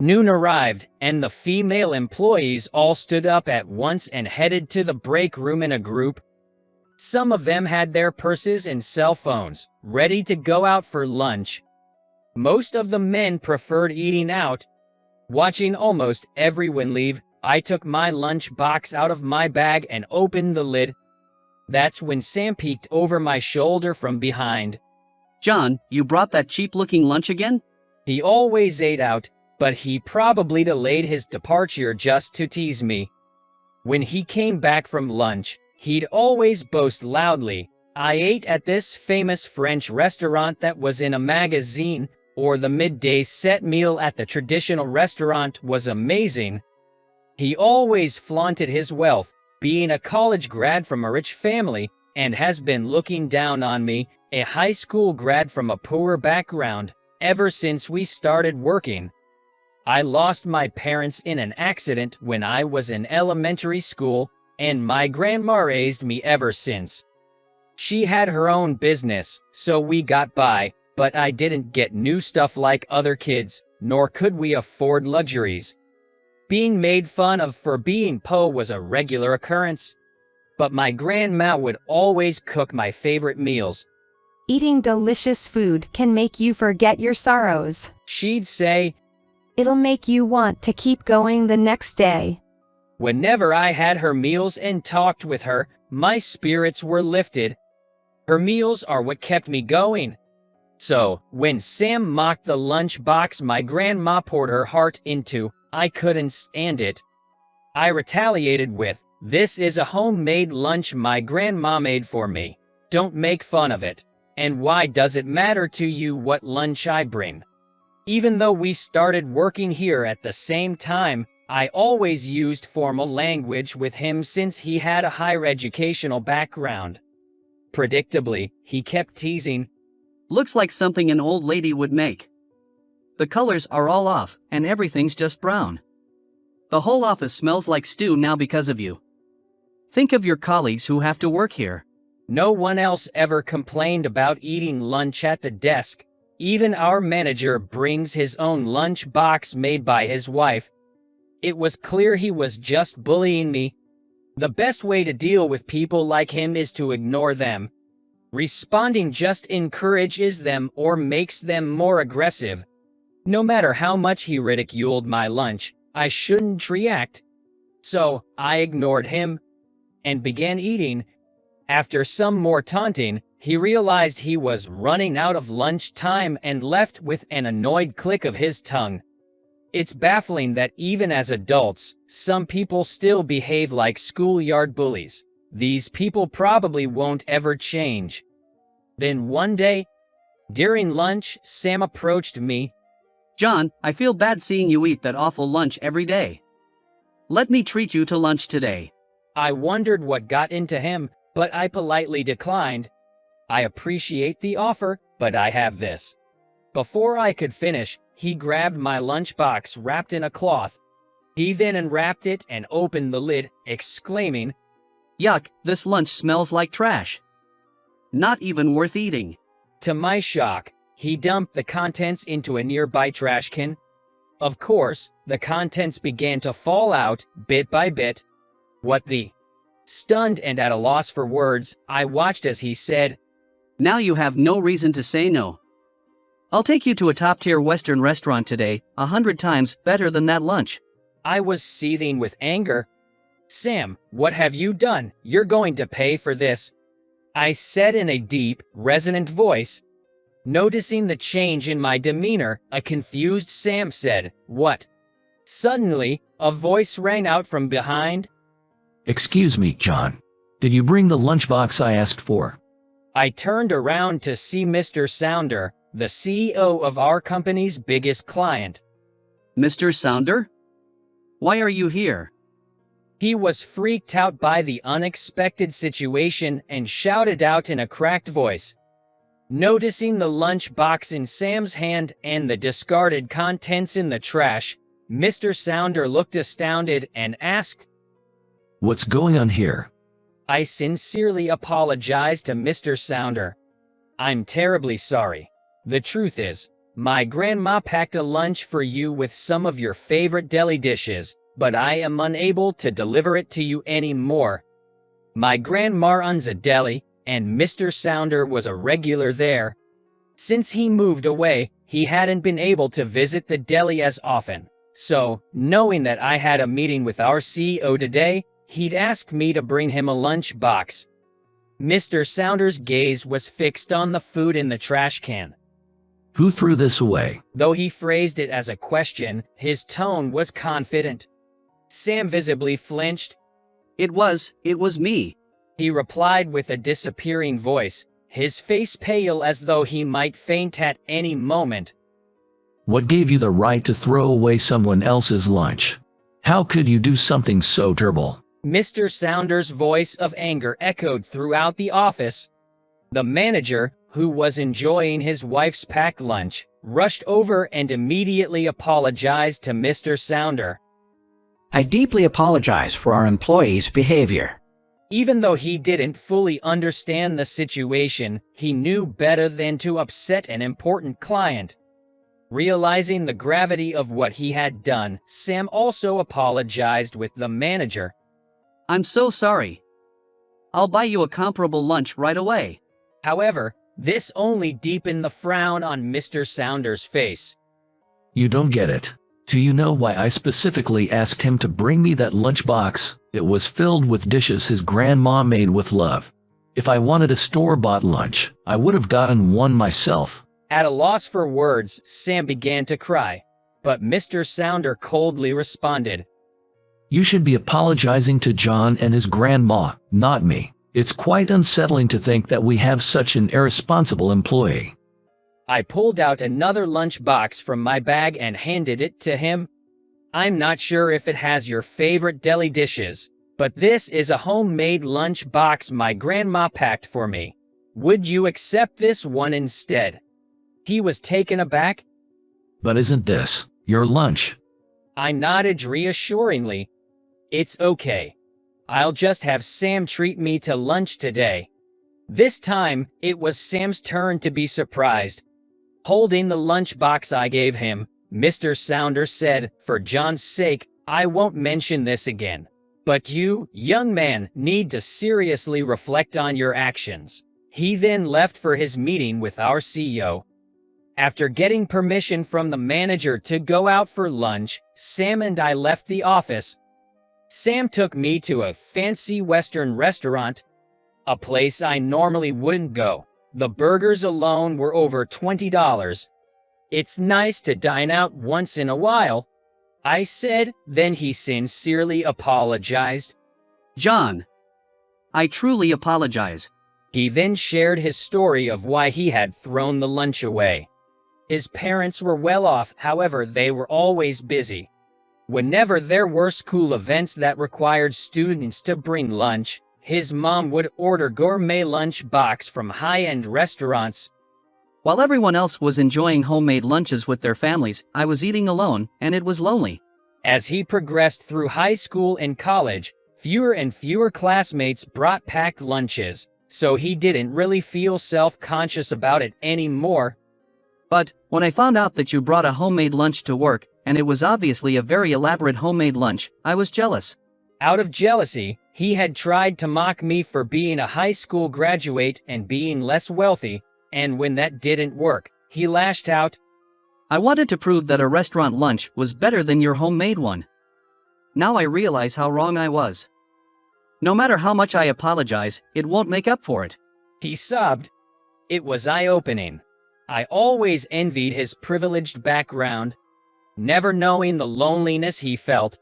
Noon arrived, and the female employees all stood up at once and headed to the break room in a group. Some of them had their purses and cell phones, ready to go out for lunch. Most of the men preferred eating out. Watching almost everyone leave, I took my lunch box out of my bag and opened the lid. That's when Sam peeked over my shoulder from behind. John, you brought that cheap-looking lunch again? He always ate out, but he probably delayed his departure just to tease me. When he came back from lunch, he'd always boast loudly, "I ate at this famous French restaurant that was in a magazine," or "the midday set meal at the traditional restaurant was amazing." He always flaunted his wealth, being a college grad from a rich family, and has been looking down on me, a high school grad from a poor background, ever since we started working. I lost my parents in an accident when I was in elementary school, and my grandma raised me ever since. She had her own business, so we got by, but I didn't get new stuff like other kids, nor could we afford luxuries. Being made fun of for being poor was a regular occurrence, but my grandma would always cook my favorite meals. Eating delicious food can make you forget your sorrows. She'd say, It'll make you want to keep going the next day. whenever I had her meals and talked with her, my spirits were lifted. Her meals are what kept me going. So, when Sam mocked the lunchbox my grandma poured her heart into, I couldn't stand it. I retaliated with, "This is a homemade lunch my grandma made for me. Don't make fun of it. And why does it matter to you what lunch I bring?" Even though we started working here at the same time, I always used formal language with him since he had a higher educational background. Predictably, he kept teasing, Looks like something an old lady would make. The colors are all off, and everything's just brown. The whole office smells like stew now because of you. Think of your colleagues who have to work here. No one else ever complained about eating lunch at the desk. Even our manager brings his own lunch box made by his wife. It was clear he was just bullying me. The best way to deal with people like him is to ignore them. Responding just encourages them or makes them more aggressive. No matter how much he ridiculed my lunch, I shouldn't react. So, I ignored him and began eating. After some more taunting, he realized he was running out of lunch time and left with an annoyed click of his tongue. It's baffling that even as adults, some people still behave like schoolyard bullies. These people probably won't ever change. Then one day, during lunch, Sam approached me. John, I feel bad seeing you eat that awful lunch every day. Let me treat you to lunch today. I wondered what got into him, but I politely declined. I appreciate the offer, but I have this. Before I could finish, he grabbed my lunchbox wrapped in a cloth. He then unwrapped it and opened the lid, exclaiming, Yuck, this lunch smells like trash. Not even worth eating. To my shock, he dumped the contents into a nearby trash can. Of course, the contents began to fall out, bit by bit. What the? Stunned and at a loss for words, I watched as he said, Now you have no reason to say no. I'll take you to a top-tier Western restaurant today, 100 times better than that lunch. I was seething with anger. Sam, what have you done? You're going to pay for this. I said in a deep, resonant voice. Noticing the change in my demeanor, a confused Sam said, What? Suddenly, a voice rang out from behind. Excuse me, John. Did you bring the lunchbox I asked for? I turned around to see Mr. Sounder, the CEO of our company's biggest client. Mr. Sounder? Why are you here? He was freaked out by the unexpected situation and shouted out in a cracked voice. Noticing the lunchbox in Sam's hand and the discarded contents in the trash, Mr. Sounder looked astounded and asked, What's going on here? I sincerely apologized to Mr. Sounder. I'm terribly sorry. The truth is, My grandma packed a lunch for you with some of your favorite deli dishes, but I am unable to deliver it to you anymore. My grandma owns a deli, and Mr. Sounder was a regular there. Since he moved away, he hadn't been able to visit the deli as often. So, knowing that I had a meeting with our CEO today, he'd asked me to bring him a lunch box. Mr. Sounder's gaze was fixed on the food in the trash can. Who threw this away? Though he phrased it as a question, his tone was confident. Sam visibly flinched. It was me. He replied with a disappearing voice, his face pale as though he might faint at any moment. What gave you the right to throw away someone else's lunch? How could you do something so terrible? Mr. Sounder's voice of anger echoed throughout the office. The manager, who was enjoying his wife's packed lunch, rushed over and immediately apologized to Mr. Sounder. I deeply apologize for our employees' behavior. Even though he didn't fully understand the situation, he knew better than to upset an important client. Realizing the gravity of what he had done, Sam also apologized with the manager. I'm so sorry. I'll buy you a comparable lunch right away. However, this only deepened the frown on Mr. Sounder's face. You don't get it. Do you know why I specifically asked him to bring me that lunchbox? It was filled with dishes his grandma made with love. If I wanted a store-bought lunch, I would have gotten one myself. At a loss for words, Sam began to cry. But Mr. Sounder coldly responded. You should be apologizing to John and his grandma, not me. It's quite unsettling to think that we have such an irresponsible employee. I pulled out another lunchbox from my bag and handed it to him. I'm not sure if it has your favorite deli dishes, but this is a homemade lunchbox my grandma packed for me. Would you accept this one instead? He was taken aback. But isn't this your lunch? I nodded reassuringly. It's okay. I'll just have Sam treat me to lunch today. This time, it was Sam's turn to be surprised. Holding the lunchbox I gave him, Mr. Sounder said, for John's sake, I won't mention this again. But you, young man, need to seriously reflect on your actions. He then left for his meeting with our CEO. After getting permission from the manager to go out for lunch, Sam and I left the office. Sam took me to a fancy Western restaurant, a place I normally wouldn't go. The burgers alone were over $20. It's nice to dine out once in a while, I said, then he sincerely apologized. John, I truly apologize. He then shared his story of why he had thrown the lunch away. His parents were well off, however, they were always busy. Whenever there were school events that required students to bring lunch, his mom would order gourmet lunch box from high-end restaurants. While everyone else was enjoying homemade lunches with their families, I was eating alone, and it was lonely. As he progressed through high school and college, fewer and fewer classmates brought packed lunches, so he didn't really feel self-conscious about it anymore. But, when I found out that you brought a homemade lunch to work, and it was obviously a very elaborate homemade lunch, I was jealous. Out of jealousy, he had tried to mock me for being a high school graduate and being less wealthy, and when that didn't work, he lashed out. I wanted to prove that a restaurant lunch was better than your homemade one. Now I realize how wrong I was. No matter how much I apologize, it won't make up for it. He sobbed. It was eye-opening. I always envied his privileged background, never knowing the loneliness he felt.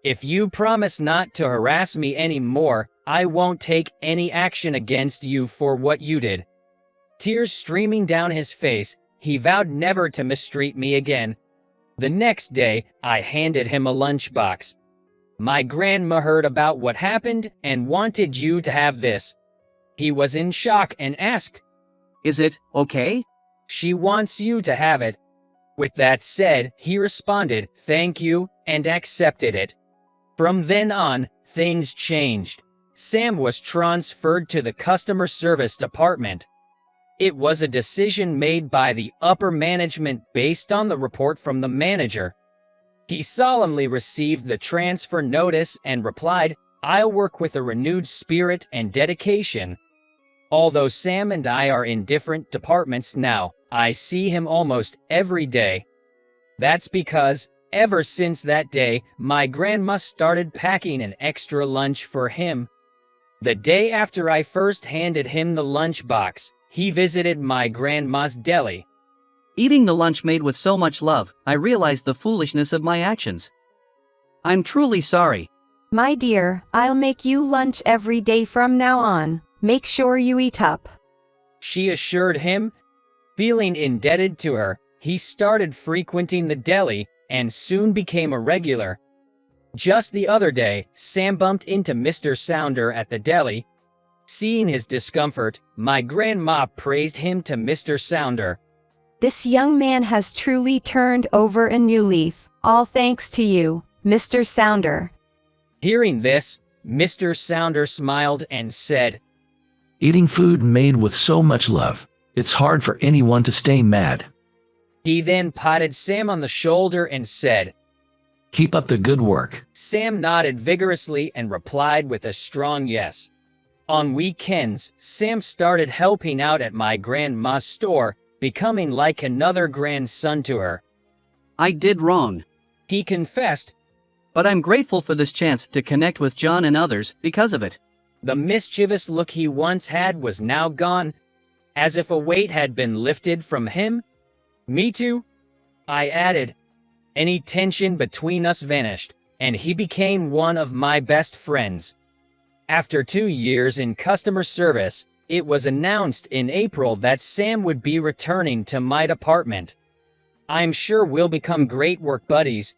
If you promise not to harass me anymore, I won't take any action against you for what you did. Tears streaming down his face, he vowed never to mistreat me again. The next day, I handed him a lunchbox. My grandma heard about what happened and wanted you to have this. He was in shock and asked, Is it okay? She wants you to have it. With that said, he responded, thank you, and accepted it. From then on, things changed. Sam was transferred to the customer service department. It was a decision made by the upper management based on the report from the manager. He solemnly received the transfer notice and replied, "I'll work with a renewed spirit and dedication." Although Sam and I are in different departments now, I see him almost every day. That's because, ever since that day, my grandma started packing an extra lunch for him. The day after I first handed him the lunchbox, he visited my grandma's deli. Eating the lunch made with so much love, I realized the foolishness of my actions. I'm truly sorry. My dear, I'll make you lunch every day from now on. Make sure you eat up. She assured him. Feeling indebted to her, he started frequenting the deli and soon became a regular. Just the other day, Sam bumped into Mr. Sounder at the deli. Seeing his discomfort, my grandma praised him to Mr. Sounder. This young man has truly turned over a new leaf, all thanks to you, Mr. Sounder. Hearing this, Mr. Sounder smiled and said, Eating food made with so much love, it's hard for anyone to stay mad. He then patted Sam on the shoulder and said, Keep up the good work. Sam nodded vigorously and replied with a strong yes. On weekends, Sam started helping out at my grandma's store, becoming like another grandson to her. I did wrong. He confessed, but I'm grateful for this chance to connect with John and others because of it. The mischievous look he once had was now gone, as if a weight had been lifted from him. Me too, I added. Any tension between us vanished, and he became one of my best friends. After 2 years in customer service, it was announced in April that Sam would be returning to my department. I'm sure we'll become great work buddies,